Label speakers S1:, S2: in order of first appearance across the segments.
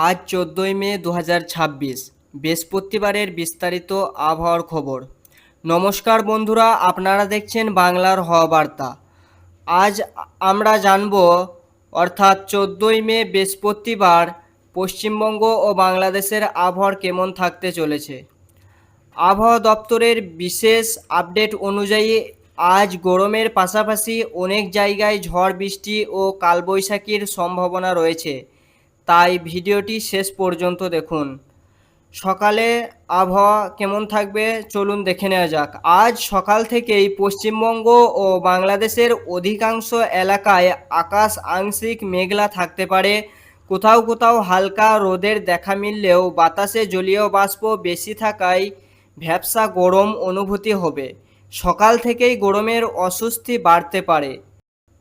S1: আজ 14 মে 2026 বৃহস্পতিবারের বিস্তারিত আবহাওয়ার খবর। নমস্কার বন্ধুরা, আপনারা দেখছেন বাংলার হওয়া বার্তা। আজ আমরা জানব অর্থাৎ 14 মে বৃহস্পতিবার পশ্চিমবঙ্গ ও বাংলাদেশের আবহাওয়ার কেমন থাকতে চলেছে। আবহাওয়া দপ্তরের বিশেষ আপডেট অনুযায়ী আজ গরমের পাশাপাশি অনেক জায়গায় ঝড় বৃষ্টি ও কালবৈশাখীর সম্ভাবনা রয়েছে, তাই ভিডিওটি শেষ পর্যন্ত দেখুন। সকালে আবহাওয়া কেমন থাকবে চলুন দেখে নেওয়া যাক। আজ সকাল থেকেই পশ্চিমবঙ্গ ও বাংলাদেশের অধিকাংশ এলাকায় আকাশ আংশিক মেঘলা থাকতে পারে। কোথাও কোথাও হালকা রোদের দেখা মিললেও বাতাসে জলীয় বাষ্প বেশি থাকায় ভ্যাপসা গরম অনুভূতি হবে। সকাল থেকেই গরমের অস্বস্তি বাড়তে পারে।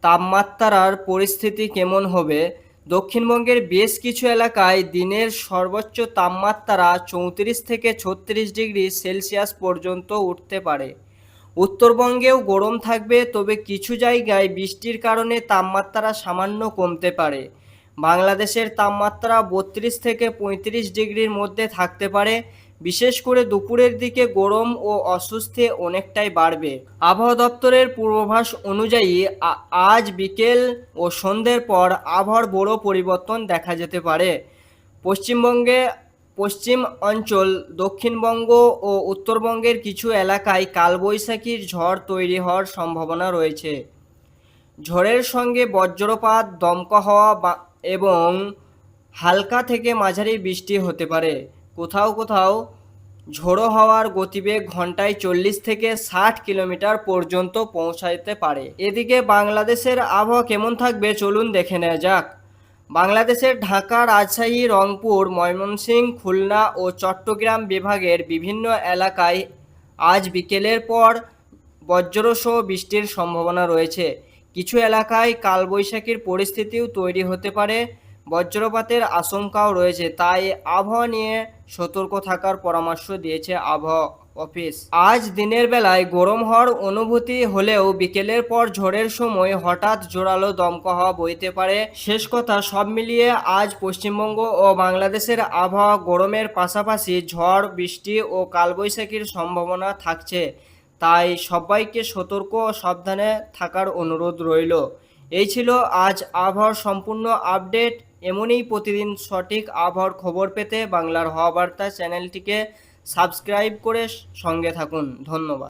S1: তাপমাত্রার পরিস্থিতি কেমন হবে? দক্ষিণবঙ্গের বেশ কিছু এলাকায় দিনের সর্বোচ্চ তাপমাত্রা 34 থেকে 36 ডিগ্রি সেলসিয়াস পর্যন্ত উঠতে পারে। উত্তরবঙ্গেও গরম থাকবে, তবে কিছু জায়গায় বৃষ্টির কারণে তাপমাত্রা সামান্য কমতে পারে। বাংলাদেশের তাপমাত্রা 32 থেকে 35 ডিগ্রির মধ্যে থাকতে পারে। বিশেষ করে দুপুরের দিকে গরম ও অস্বস্তি অনেকটাই বাড়বে। আবহাওয়া দপ্তরের পূর্বাভাস অনুযায়ী আজ বিকেল ও সন্ধ্যের পর আবহাওয়ার বড় পরিবর্তন দেখা যেতে পারে। পশ্চিমবঙ্গে পশ্চিম অঞ্চল, দক্ষিণবঙ্গ ও উত্তরবঙ্গের কিছু এলাকায় কালবৈশাখীর ঝড় তৈরি হওয়ার সম্ভাবনা রয়েছে। ঝড়ের সঙ্গে বজ্রপাত, দমকা হাওয়া এবং হালকা থেকে মাঝারি বৃষ্টি হতে পারে। কোথাও কোথাও ঝোড়ো হাওয়ার গতিবেগ ঘন্টায় 40 থেকে 60 কিলোমিটার পর্যন্ত পৌঁছাতে পারে। এদিকে বাংলাদেশের আবহাওয়া কেমন থাকবে চলুন দেখে নেওয়া যাক। বাংলাদেশের ঢাকা, রাজশাহী, রংপুর, ময়মনসিংহ, খুলনা ও চট্টগ্রাম বিভাগের বিভিন্ন এলাকায় আজ বিকেলের পর বজ্রসহ বৃষ্টির সম্ভাবনা রয়েছে। কিছু এলাকায় কালবৈশাখীর পরিস্থিতিও তৈরি হতে পারে। বজ্রপাতের আশঙ্কাও রয়েছে, তাই আবহাওয়া নিয়ে সতর্ক থাকার পরামর্শ দিয়েছে আবহাওয়া অফিস। আজ দিনের বেলায় গরম হওয়ার অনুভূতি হলেও বিকেলের পর ঝড়ের সময় হঠাৎ জোরালো দমকা হাওয়া বইতে পারে। শেষ কথা, সব মিলিয়ে আজ পশ্চিমবঙ্গ ও বাংলাদেশের আবহাওয়া গরমের পাশাপাশি ঝড়, বৃষ্টি ও কালবৈশাখীর সম্ভাবনা থাকছে, তাই সবাইকে সতর্ক ও সাবধানে থাকার অনুরোধ রইল। এই ছিল আজ আবহাওয়ার সম্পূর্ণ আপডেট। এমনই প্রতিদিন সঠিক আবহাওয়ার খবর পেতে বাংলার হওয়া বার্তা চ্যানেলটিকে সাবস্ক্রাইব করে সঙ্গে থাকুন। ধন্যবাদ।